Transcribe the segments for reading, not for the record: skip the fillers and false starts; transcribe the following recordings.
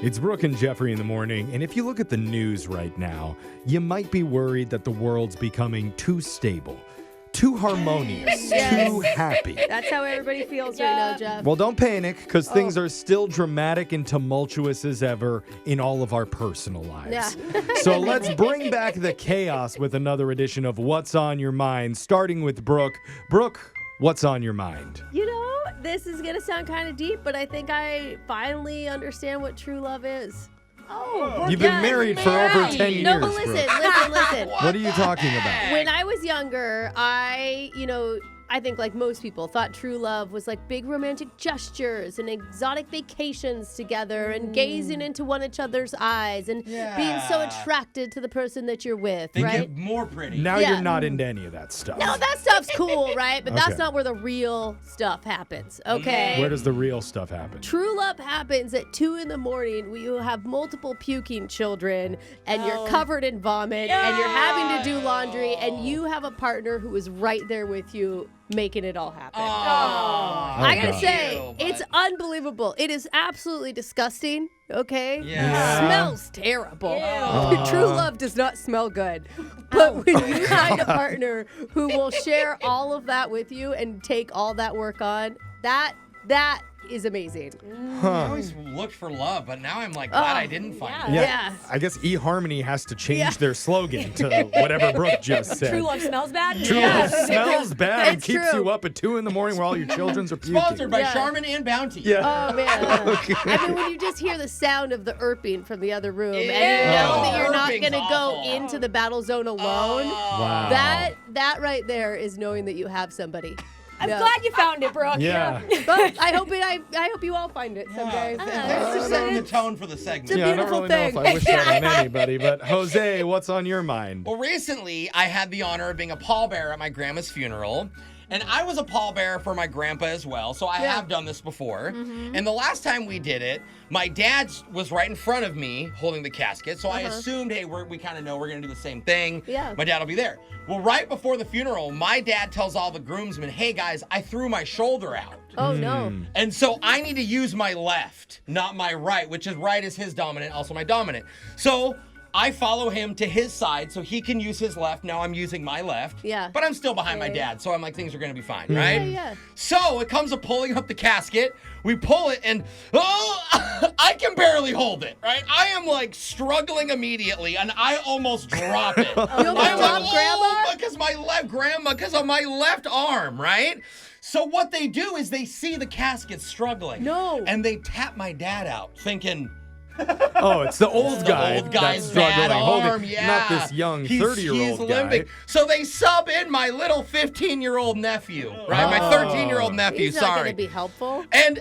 It's Brooke and Jeffrey in the morning, and if you look at the news right now, you might be worried that the world's becoming too stable, too harmonious, too happy. That's how everybody feels right now, Jeff. Well, don't panic, because things are still dramatic and tumultuous as ever in all of our personal lives. Yeah. So let's bring back the chaos with another edition of What's on Your Mind, starting with Brooke. Brooke, what's on your mind? You know, this is going to sound kind of deep, but I think I finally understand what true love is. Oh, You've been married for over 10 years, No, but listen, Brooke. listen. What are you talking about? When I was younger, I think like most people thought true love was like big romantic gestures and exotic vacations together and gazing into one another's eyes and being so attracted to the person that you're with, They right? get more pretty. Now Yeah. you're not into any of that stuff. No, that stuff's cool, right? But Okay. that's not where the real stuff happens, okay? Where does the real stuff happen? True love happens at 2 a.m. when you have multiple puking children and you're covered in vomit and you're having to do laundry and you have a partner who is right there with you making it all happen. I gotta God. say, it's unbelievable. It is absolutely disgusting, okay? Yeah. It smells terrible. True love does not smell good. But when you find a partner who will share all of that with you and take all that work on, that is amazing. I always looked for love, but now I'm like glad I didn't find it. Yeah. I guess eHarmony has to change their slogan to whatever Brooke just said. True love smells bad? True love smells bad and It's keeps true. you up at 2 a.m. while all your children's are puking. Sponsored by Yeah. Charmin and Bounty. Yeah. Oh, man. I mean, when you just hear the sound of the erping from the other room and you know that you're not Erping's going to go awful. into the battle zone alone, Wow. that right there is knowing that you have somebody. I'm Yeah. glad you found it, Brooke. Yeah. But I hope you all find it someday. Thanks for setting the tone for the segment. Yeah, I don't beautiful really know if thing. I wish that on anybody, but Jose, what's on your mind? Well, recently, I had the honor of being a pallbearer at my grandma's funeral. And I was a pallbearer for my grandpa as well, so I have done this before. And the last time we did it, my dad was right in front of me holding the casket, so I assumed, hey, we kind of know we're going to do the same thing. Yeah. My dad will be there. Well, right before the funeral, my dad tells all the groomsmen, hey, guys, I threw my shoulder out. Oh, no. And so I need to use my left, not my right, which is right is his dominant, also my dominant. So I follow him to his side so he can use his left. Now I'm using my left. Yeah. But I'm still behind my Okay. dad, so I'm like, things are going to be fine, right? Yeah. So it comes to pulling up the casket. We pull it, and I can barely hold it, right? I am like struggling immediately, and I almost drop it. You almost I'm like, dropped Grandma? because of my left arm, right? So what they do is they see the casket struggling. No. And they tap my dad out, thinking, Oh, it's the old the guy old guy's that's struggling, bad holding, arm, yeah. not this young He's 30-year-old guy. limping. So they sub in my little 15-year-old nephew, right? My 13-year-old nephew, He's not going sorry. to be helpful. And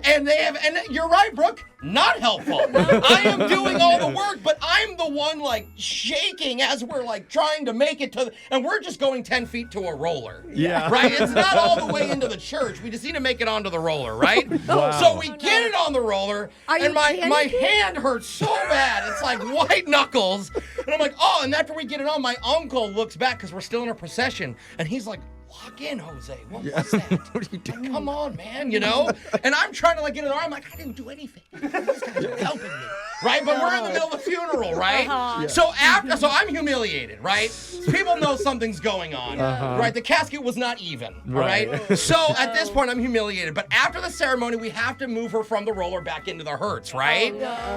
you're right, Brooke, not helpful. I am doing all the work, but I'm the one like shaking as we're like trying to make it and we're just going 10 feet to a roller. Yeah. Right? It's not all the way into the church. We just need to make it onto the roller, right? Wow. So we get it on the roller, Are you and my panicking? hand hurts so bad. It's like white knuckles. And I'm like, oh, and after we get it on, my uncle looks back because we're still in a procession, and he's like, lock in, Jose. What was that? What are you doing? Come on, man, you know? And I'm trying to like get it on. I'm like, I didn't do anything. These guys are helping me. Right? But we're in the middle of the funeral, right? So I'm humiliated, right? People know something's going on. Right? The casket was not even. Right. Right? So at this point I'm humiliated. But after the ceremony, we have to move her from the roller back into the hearse, right?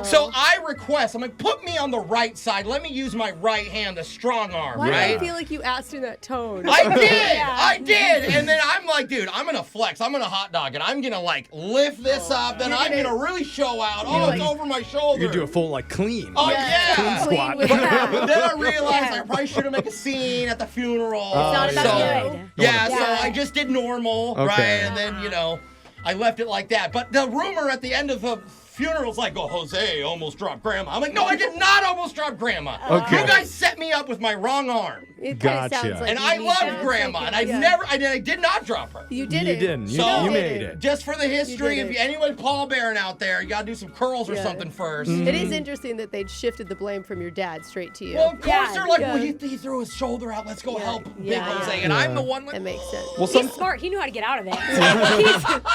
So I request, I'm like, put me on the right side. Let me use my right hand, the strong arm, Why right? do I feel like you asked in that tone? I did. And then I'm like, dude, I'm going to flex. I'm going to hot dog it. I'm going to like lift this up. Then I'm going to really show out. Oh, it's over my shoulder. You do a full like clean. Oh, Yeah. yeah. Clean Clean squat. with But that. then I realized I probably shouldn't make a scene at the funeral. It's not about so, you. yeah, Don't so wanna- I just did normal, Okay. right? And then, I left it like that. But the rumor at the end of the funeral's like, oh, Jose almost dropped grandma. I'm like, no, I did not almost drop grandma. Okay. You guys set me up with my wrong arm. It kind of Gotcha. sounds like And you I need love that. Grandma, and I did not drop her. You did You it. didn't. You, So- you made it. Just for the history, did if it. anyone pallbearing out there, you gotta do some curls or Yeah. something first. It is interesting that they'd shifted the blame from your dad straight to you. Well, of course, Yeah, they're like, yeah. well, he threw his shoulder out. Let's go help Big yeah, Jose. yeah. And I'm the one with. That makes sense. Well, He's smart. He knew how to get out of it.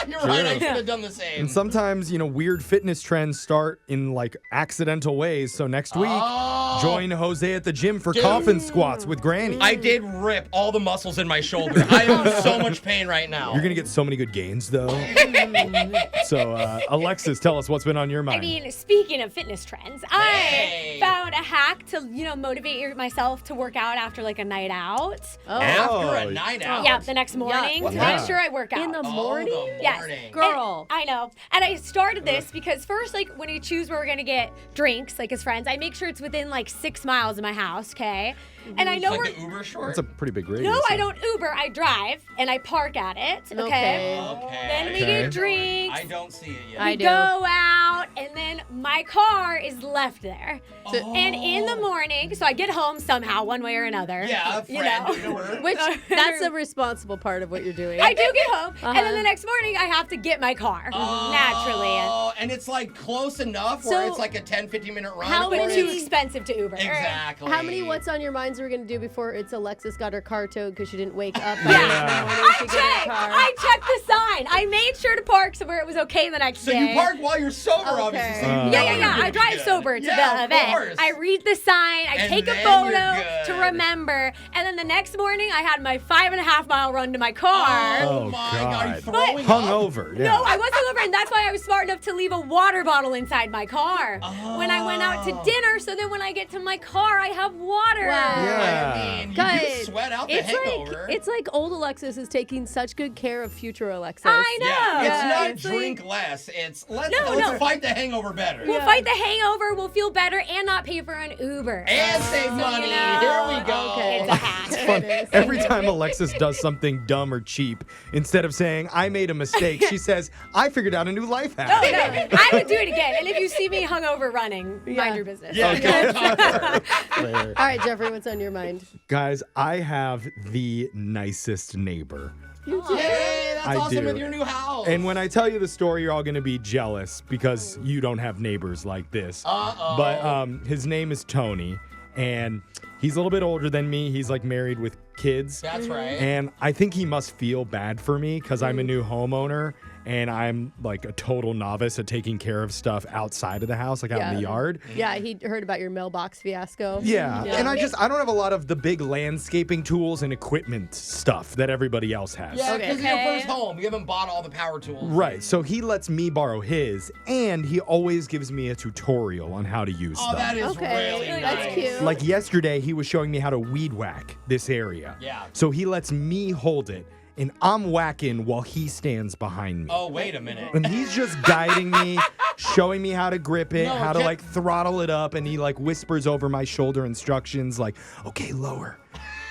You're right. I should have done the same. And sometimes, weird fitness trends start in like accidental ways. So next week, Oh. join Jose at the gym for coffin squats with Granny. I did rip all the muscles in my shoulder. I am in so much pain right now. You're going to get so many good gains, though. So, Alexis, tell us what's been on your mind. I mean, speaking of fitness trends, Hey. I found a hack to, motivate myself to work out after like a night out. Oh, After a night out. Yeah, the next morning to Yeah. make sure I work out. in the Oh, morning? the Yes. morning. Girl. I know. And I started this because first, like, when we choose where we're going to get drinks, like as friends, I make sure it's within like 6 miles of my house, okay? And I know Like we're. the Uber short? That's a pretty big radius. No, I don't Uber. I drive and I park at it, okay? Okay. Then we Okay. get drinks. I don't see it yet. I We do. go out, and then my car is left there. And in the morning, so I get home somehow, one way or another. Yeah, a friend Uber. Which, that's a responsible part of what you're doing. I do get home, and Uh-huh. then the next morning I have to get my car naturally. Oh, and it's like close enough where So, it's like a 10-15 minute run. how But or too it's- expensive to Uber. Exactly. How many What's on Your Minds are we going to do before it's Alexis got her car towed because she didn't wake up by Yeah. the morning I to get her checked. car? I checked the sign. I made sure to park somewhere it was okay the next So day. you park while you're sober, Okay. obviously. So you Yeah, know Yeah, you're yeah. gonna I be drive good. sober to Yeah, the of event. course. I read the sign. I And take a then photo you're to good. remember. And then the next morning, I had my 5.5-mile run to my car. Oh, Oh, my God. Are you God. throwing up? Hungover. Yeah. No, I wasn't over, and that's why I was smart enough to leave a water bottle inside my car when I went out to Oh. dinner. So then when I get to my car, I have water. Wow. Yeah. I mean, you Guys, do sweat out the hangover. it's like old Alexis is taking such good care of future Alexis. I know. Yeah, Yeah, it's not it's like- drink less. It's let's No. fight the hangover better. We'll fight the hangover. We'll feel better and not pay for an Uber. And save money. Here we go. Okay. It's a hack. Fun. Every time Alexis does something dumb or cheap, instead of saying, I made a mistake, she says, I figured out a new life hack. Oh, no. I would do it again. And if you see me hungover running, mind your business. Yeah, go talk to her. Fair. All right, Jeffrey, what's on your mind? Guys, I have the nicest neighbor. Hey, that's I awesome do. with your new house. And when I tell you the story, you're all going to be jealous because you don't have neighbors like this. Uh-oh. But his name is Tony, and he's a little bit older than me. He's like married with kids. That's right. And I think he must feel bad for me because I'm a new homeowner and I'm like a total novice at taking care of stuff outside of the house, like out in the yard. Yeah, he heard about your mailbox fiasco. Yeah. And I don't have a lot of the big landscaping tools and equipment stuff that everybody else has. Yeah, Okay. because it's your first home. You haven't bought all the power tools. Right. So he lets me borrow his, and he always gives me a tutorial on how to use Oh, them. that is Okay, really that's nice. cute. Like yesterday, he was showing me how to weed whack this area. Yeah. So he lets me hold it, and I'm whacking while he stands behind me. Oh, wait a minute. And he's just guiding me, showing me how to grip it, No, how to Jeff- like throttle it up, and he like whispers over my shoulder instructions like, okay, lower.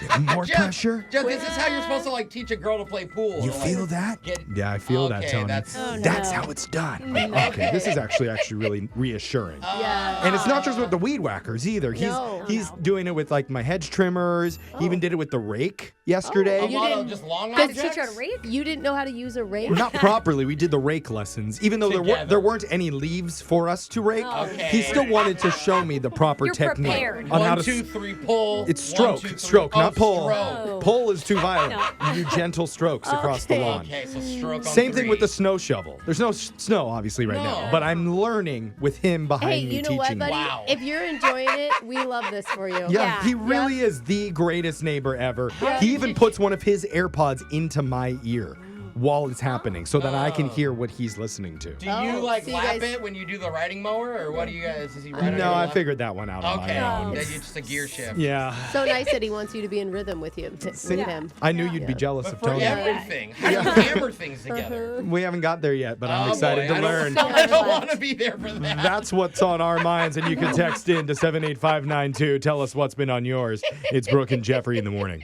Get more Jeff, pressure. Jeff, this is how you're supposed to like teach a girl to play pool. You to, like, feel that? get- Yeah, I feel that, Okay, Tony. that's- Oh, no. That's how it's done. Okay, this is actually really reassuring. Yeah. And it's not just with the weed whackers either. He's doing it with like my hedge trimmers. He even did it with the rake yesterday. A You lot of didn't- just long Did objects. you teach her to rake? You didn't know how to use a rake? Not properly. We did the rake lessons, even though Together. there weren't any leaves for us to rake. Okay. He still wanted to show me the proper You're technique prepared. on how 1, to. 2, 3, pull. It's 1, stroke, 2, 3. stroke, Oh, not pull. Stroke. Pull is too violent. You do gentle strokes across the Okay. lawn. Okay, so stroke on Same thing 3. with the snow shovel. There's no snow, obviously, right now, No. but I'm learning with him behind Hey, me you know teaching what, me. buddy? Wow. If you're enjoying it, we love this for you. Yeah, Yeah. he really is the greatest neighbor ever. He even puts one of his AirPods into my ear while it's happening so that I can hear what he's listening to. Do you Oh, like so you lap guys- it when you do the riding mower, or what do you guys? Does he ride on No, your I lap? figured that one out on Okay, my own. that's just a gear shift. Yeah. So nice that he wants you to be in rhythm with you, with him. I knew you'd be jealous But of for Tony. everything, how do you hammer things together? We haven't got there yet, but I'm Oh, excited boy, to learn. I don't want to be there for that. That's what's on our minds, and you can text in to 78592. Tell us what's been on yours. It's Brooke and Jeffrey in the morning.